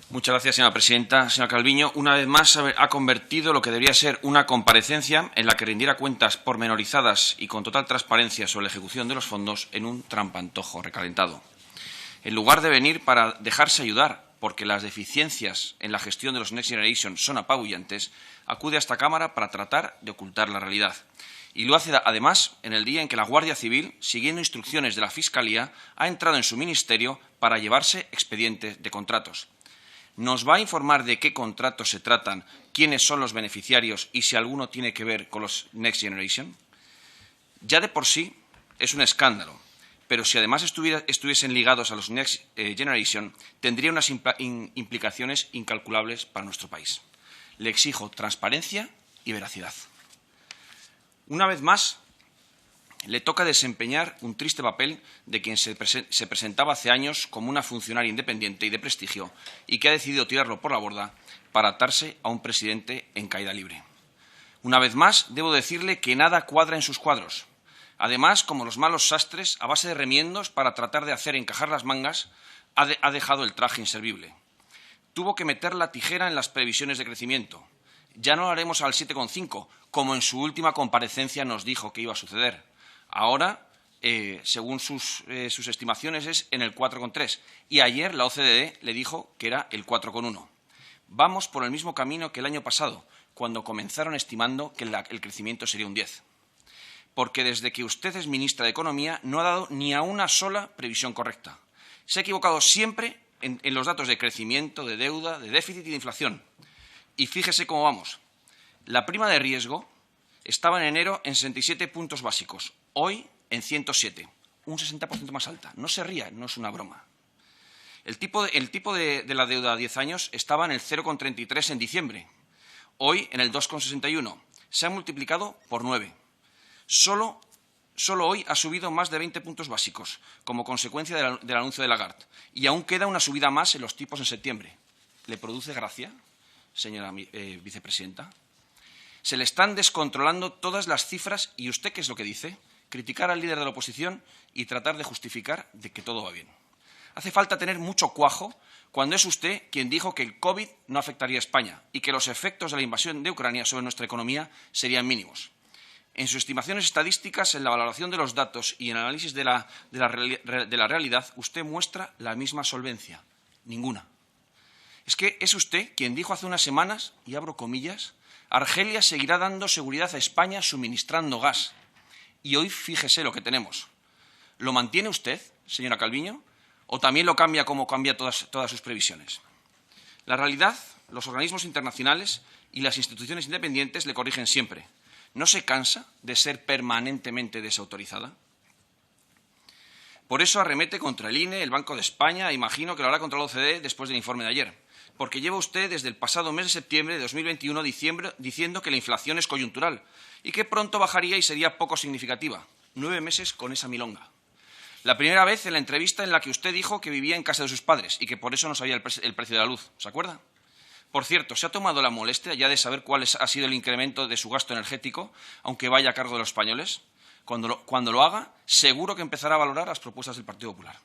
Muchas gracias, señora presidenta. Señora Calviño, una vez más ha convertido lo que debería ser una comparecencia en la que rindiera cuentas pormenorizadas y con total transparencia sobre la ejecución de los fondos en un trampantojo recalentado. En lugar de venir para dejarse ayudar, porque las deficiencias en la gestión de los Next Generation son apabullantes, acude a esta Cámara para tratar de ocultar la realidad. Y lo hace, además, en el día en que la Guardia Civil, siguiendo instrucciones de la Fiscalía, ha entrado en su ministerio para llevarse expedientes de contratos. ¿Nos va a informar de qué contratos se tratan, quiénes son los beneficiarios y si alguno tiene que ver con los Next Generation? Ya de por sí es un escándalo, pero si además estuviesen ligados a los Next Generation, tendría unas implicaciones incalculables para nuestro país. Le exijo transparencia y veracidad. Una vez más, le toca desempeñar un triste papel de quien se presentaba hace años como una funcionaria independiente y de prestigio y que ha decidido tirarlo por la borda para atarse a un presidente en caída libre. Una vez más, debo decirle que nada cuadra en sus cuadros. Además, como los malos sastres, a base de remiendos para tratar de hacer encajar las mangas, ha dejado el traje inservible. Tuvo que meter la tijera en las previsiones de crecimiento. Ya no lo haremos al 7,5, como en su última comparecencia nos dijo que iba a suceder. Ahora, según sus estimaciones, es en el 4,3 y ayer la OCDE le dijo que era el 4,1. Vamos por el mismo camino que el año pasado, cuando comenzaron estimando que el crecimiento sería un 10. Porque desde que usted es ministra de Economía no ha dado ni a una sola previsión correcta. Se ha equivocado siempre en los datos de crecimiento, de deuda, de déficit y de inflación. Y fíjese cómo vamos. La prima de riesgo estaba en enero en 67 puntos básicos. Hoy en 107, un 60% más alta. No se ría, no es una broma. El tipo de la deuda a 10 años estaba en el 0,33 en diciembre. Hoy en el 2,61. Se ha multiplicado por 9. Solo hoy ha subido más de 20 puntos básicos, como consecuencia del anuncio de Lagarde. Y aún queda una subida más en los tipos en septiembre. ¿Le produce gracia, señora vicepresidenta? Se le están descontrolando todas las cifras y ¿usted qué es lo que dice? Criticar al líder de la oposición y tratar de justificar de que todo va bien. Hace falta tener mucho cuajo cuando es usted quien dijo que el COVID no afectaría a España y que los efectos de la invasión de Ucrania sobre nuestra economía serían mínimos. En sus estimaciones estadísticas, en la valoración de los datos y en el análisis de la realidad, usted muestra la misma solvencia. Ninguna. Es que es usted quien dijo hace unas semanas, y abro comillas, Argelia seguirá dando seguridad a España suministrando gas. Y hoy fíjese lo que tenemos. ¿Lo mantiene usted, señora Calviño, o también lo cambia como cambia todas sus previsiones? La realidad, los organismos internacionales y las instituciones independientes le corrigen siempre. ¿No se cansa de ser permanentemente desautorizada? Por eso arremete contra el INE, el Banco de España, e imagino que lo hará contra la OCDE después del informe de ayer. Porque lleva usted desde el pasado mes de septiembre de 2021 diciendo que la inflación es coyuntural y que pronto bajaría y sería poco significativa. 9 meses con esa milonga. La primera vez en la entrevista en la que usted dijo que vivía en casa de sus padres y que por eso no sabía el precio de la luz. ¿Se acuerda? Por cierto, ¿se ha tomado la molestia ya de saber cuál ha sido el incremento de su gasto energético, aunque vaya a cargo de los españoles? Cuando lo haga, seguro que empezará a valorar las propuestas del Partido Popular.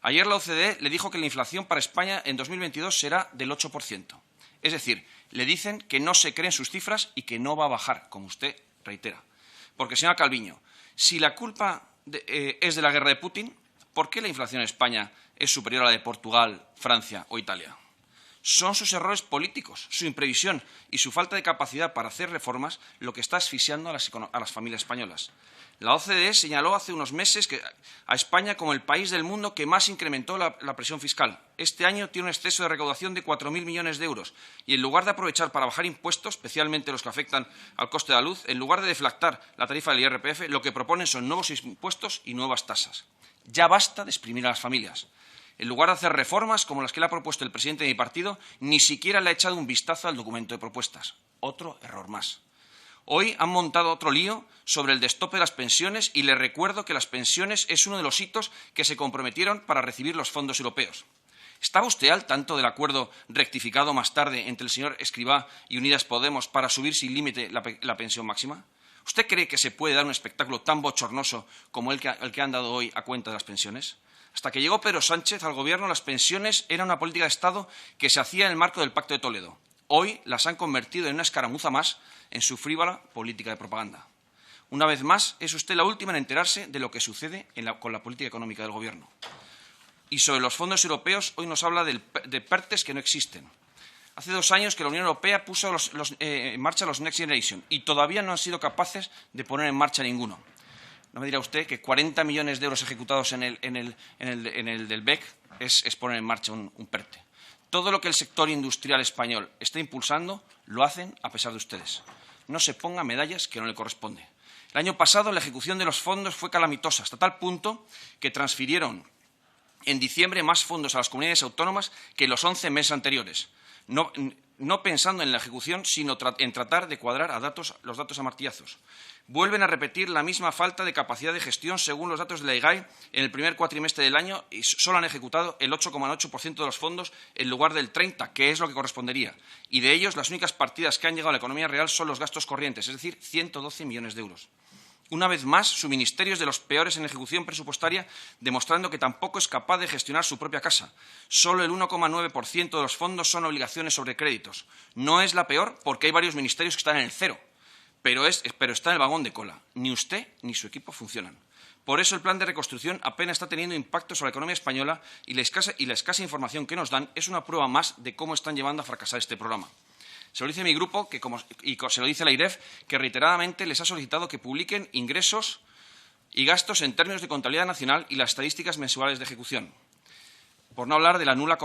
Ayer la OCDE le dijo que la inflación para España en 2022 será del 8%. Es decir, le dicen que no se creen sus cifras y que no va a bajar, como usted reitera. Porque, señora Calviño, si la culpa es de la guerra de Putin, ¿por qué la inflación en España es superior a la de Portugal, Francia o Italia? Son sus errores políticos, su imprevisión y su falta de capacidad para hacer reformas lo que está asfixiando a las familias españolas. La OCDE señaló hace unos meses a España como el país del mundo que más incrementó la presión fiscal. Este año tiene un exceso de recaudación de 4.000 millones de euros y en lugar de aprovechar para bajar impuestos, especialmente los que afectan al coste de la luz, en lugar de deflactar la tarifa del IRPF, lo que proponen son nuevos impuestos y nuevas tasas. Ya basta de exprimir a las familias. En lugar de hacer reformas como las que le ha propuesto el presidente de mi partido, ni siquiera le ha echado un vistazo al documento de propuestas. Otro error más. Hoy han montado otro lío sobre el destope de las pensiones y le recuerdo que las pensiones es uno de los hitos que se comprometieron para recibir los fondos europeos. ¿Estaba usted al tanto del acuerdo rectificado más tarde entre el señor Escrivá y Unidas Podemos para subir sin límite la pensión máxima? ¿Usted cree que se puede dar un espectáculo tan bochornoso como el que han dado hoy a cuenta de las pensiones? Hasta que llegó Pedro Sánchez al Gobierno, las pensiones eran una política de Estado que se hacía en el marco del Pacto de Toledo. Hoy las han convertido en una escaramuza más en su frívola política de propaganda. Una vez más, es usted la última en enterarse de lo que sucede con la política económica del Gobierno. Y sobre los fondos europeos, hoy nos habla de PERTEs que no existen. Hace 2 años que la Unión Europea puso en marcha los Next Generation y todavía no han sido capaces de poner en marcha ninguno. No me dirá usted que 40 millones de euros ejecutados en el del BEC es poner en marcha un PERTE. Todo lo que el sector industrial español está impulsando lo hacen a pesar de ustedes. No se ponga medallas que no le corresponde. El año pasado la ejecución de los fondos fue calamitosa, hasta tal punto que transfirieron en diciembre más fondos a las comunidades autónomas que en los 11 meses anteriores. No pensando en la ejecución, sino en tratar de cuadrar los datos a martillazos. Vuelven a repetir la misma falta de capacidad de gestión según los datos de la IGAE en el primer cuatrimestre del año y solo han ejecutado el 8,8% de los fondos en lugar del 30%, que es lo que correspondería. Y de ellos, las únicas partidas que han llegado a la economía real son los gastos corrientes, es decir, 112 millones de euros. Una vez más, su ministerio es de los peores en ejecución presupuestaria, demostrando que tampoco es capaz de gestionar su propia casa. Solo el 1,9% de los fondos son obligaciones sobre créditos. No es la peor porque hay varios ministerios que están en el 0, pero está en el vagón de cola. Ni usted ni su equipo funcionan. Por eso el plan de reconstrucción apenas está teniendo impacto sobre la economía española y la escasa información que nos dan es una prueba más de cómo están llevando a fracasar este programa. Se lo dice mi grupo y se lo dice la IREF, que reiteradamente les ha solicitado que publiquen ingresos y gastos en términos de contabilidad nacional y las estadísticas mensuales de ejecución. Por no hablar de la nula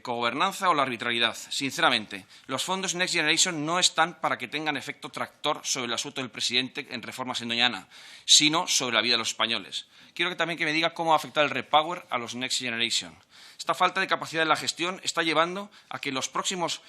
cogobernanza o la arbitrariedad. Sinceramente, los fondos Next Generation no están para que tengan efecto tractor sobre el asunto del presidente en reformas en Doña Ana, sino sobre la vida de los españoles. Quiero también que me diga cómo va a afectar el Repower a los Next Generation. Esta falta de capacidad en la gestión está llevando a que en los próximos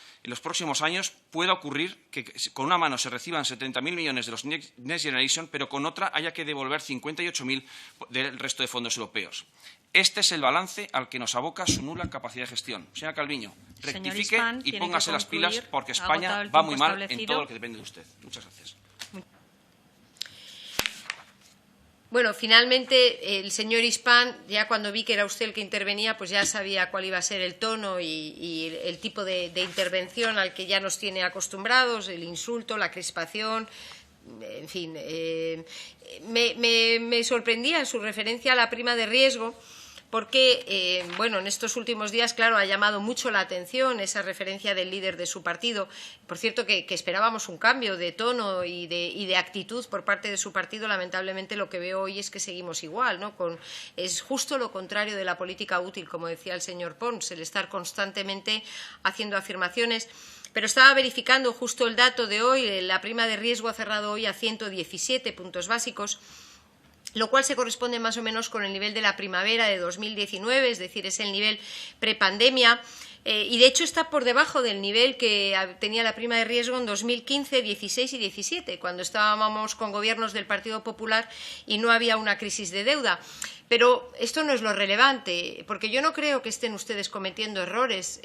años pueda ocurrir que con una mano se reciban 70.000 millones de los Next Generation, pero con otra haya que devolver 58.000 del resto de fondos europeos. Este es el balance al que nos aboca su nula capacidad de gestión. Señora Calviño, rectifique y póngase las pilas porque España va muy mal en todo lo que depende de usted. Muchas gracias. Bueno, finalmente el señor Hispán, ya cuando vi que era usted el que intervenía, pues ya sabía cuál iba a ser el tono y el tipo de intervención al que ya nos tiene acostumbrados, el insulto, la crispación, en fin. Me sorprendía su referencia a la prima de riesgo, porque, bueno, en estos últimos días, claro, ha llamado mucho la atención esa referencia del líder de su partido. Por cierto, que esperábamos un cambio de tono y de actitud por parte de su partido. Lamentablemente, lo que veo hoy es que seguimos igual, ¿no? Es justo lo contrario de la política útil, como decía el señor Pons, el estar constantemente haciendo afirmaciones. Pero estaba verificando justo el dato de hoy. La prima de riesgo ha cerrado hoy a 117 puntos básicos, lo cual se corresponde más o menos con el nivel de la primavera de 2019, es decir, es el nivel prepandemia, y de hecho está por debajo del nivel que tenía la prima de riesgo en 2015, 16 y 17, cuando estábamos con gobiernos del Partido Popular y no había una crisis de deuda. Pero esto no es lo relevante, porque yo no creo que estén ustedes cometiendo errores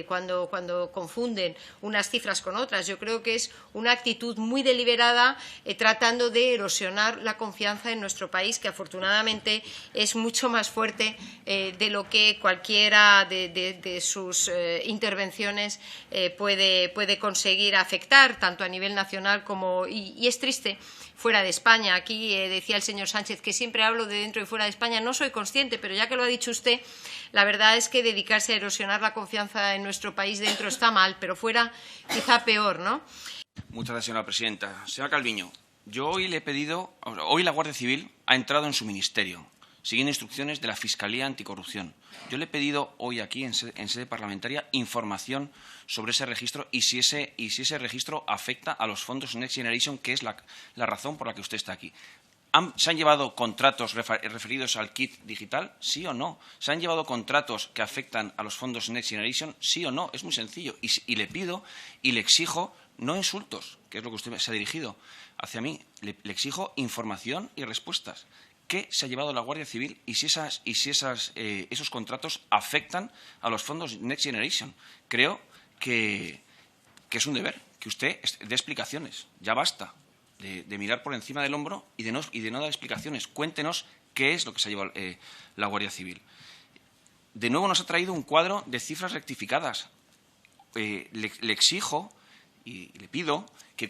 cuando confunden unas cifras con otras. Yo creo que es una actitud muy deliberada tratando de erosionar la confianza en nuestro país, que afortunadamente es mucho más fuerte de lo que cualquiera de sus intervenciones puede conseguir afectar, tanto a nivel nacional como… Y es triste, fuera de España. Aquí decía el señor Sánchez que siempre hablo de dentro y fuera de España. No soy consciente, pero ya que lo ha dicho usted, la verdad es que dedicarse a erosionar la confianza en nuestro país dentro está mal, pero fuera quizá peor, ¿no? Muchas gracias, señora presidenta. Señora Calviño, yo hoy le he pedido, hoy la Guardia Civil ha entrado en su ministerio, siguiendo instrucciones de la Fiscalía Anticorrupción. Yo le he pedido hoy aquí, en sede parlamentaria, información sobre ese registro y si ese registro afecta a los fondos Next Generation, que es la razón por la que usted está aquí. ¿Se han llevado contratos referidos al kit digital? ¿Sí o no? ¿Se han llevado contratos que afectan a los fondos Next Generation? ¿Sí o no? Es muy sencillo. Y le pido y le exijo, no insultos, que es lo que usted se ha dirigido hacia mí, le exijo información y respuestas. ¿Qué se ha llevado la Guardia Civil y si esos contratos afectan a los fondos Next Generation? Creo que es un deber que usted dé explicaciones. Ya basta de mirar por encima del hombro y de no dar explicaciones. Cuéntenos qué es lo que se ha llevado la Guardia Civil. De nuevo nos ha traído un cuadro de cifras rectificadas. Le exijo y le pido que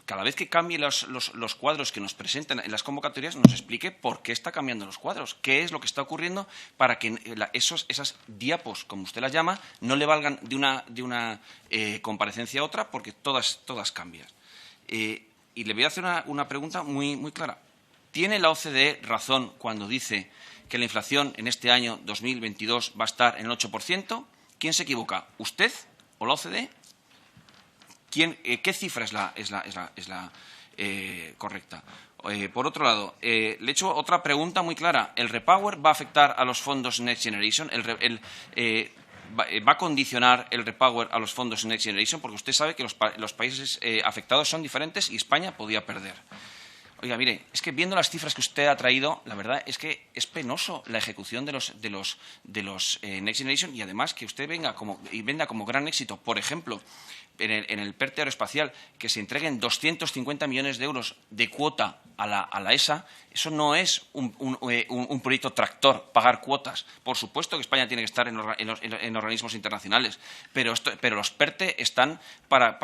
cada vez que cambie los cuadros que nos presentan en las convocatorias nos explique por qué está cambiando los cuadros, qué es lo que está ocurriendo para que esas diapos, como usted las llama, no le valgan de una comparecencia a otra, porque todas cambian. Y le voy a hacer una pregunta muy, muy clara. ¿Tiene la OCDE razón cuando dice que la inflación en este año 2022 va a estar en el 8%? ¿Quién se equivoca? ¿Usted o la OCDE? ¿Qué cifra es la correcta? Por otro lado, le he hecho otra pregunta muy clara. ¿El repower va a afectar a los fondos Next Generation? ¿Va a condicionar el repower a los fondos Next Generation? Porque usted sabe que los países afectados son diferentes y España podía perder. Oiga, mire, es que viendo las cifras que usted ha traído, la verdad es que es penoso la ejecución de los Next Generation, y además que usted venda como gran éxito, por ejemplo, en el PERTE aeroespacial, que se entreguen 250 millones de euros de cuota a la ESA. Eso no es un proyecto tractor, pagar cuotas. Por supuesto que España tiene que estar en organismos internacionales, pero los PERTE están para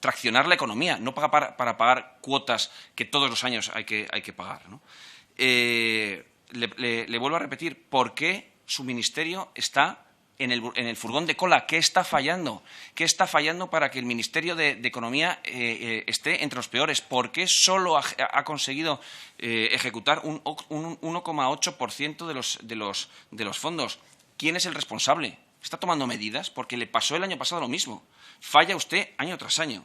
traccionar la economía, no para pagar cuotas que todos los años hay que pagar, ¿no? Le vuelvo a repetir, ¿por qué su ministerio está en el furgón de cola? ¿Qué está fallando? ¿Qué está fallando para que el Ministerio de Economía esté entre los peores? ¿Por qué solo ha conseguido ejecutar un 1,8% de los fondos? ¿Quién es el responsable? ¿Está tomando medidas? Porque le pasó el año pasado lo mismo. Falla usted año tras año.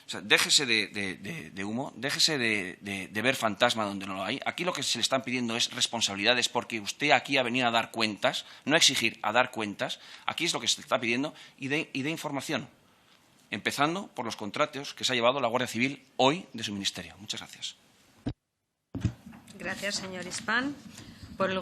O sea, déjese de humo, déjese de ver fantasma donde no lo hay. Aquí lo que se le están pidiendo es responsabilidades, porque usted aquí ha venido a dar cuentas, no a exigir, a dar cuentas. Aquí es lo que se le está pidiendo, y de información, empezando por los contratos que se ha llevado la Guardia Civil hoy de su ministerio. Muchas gracias. Gracias, señor Hispán.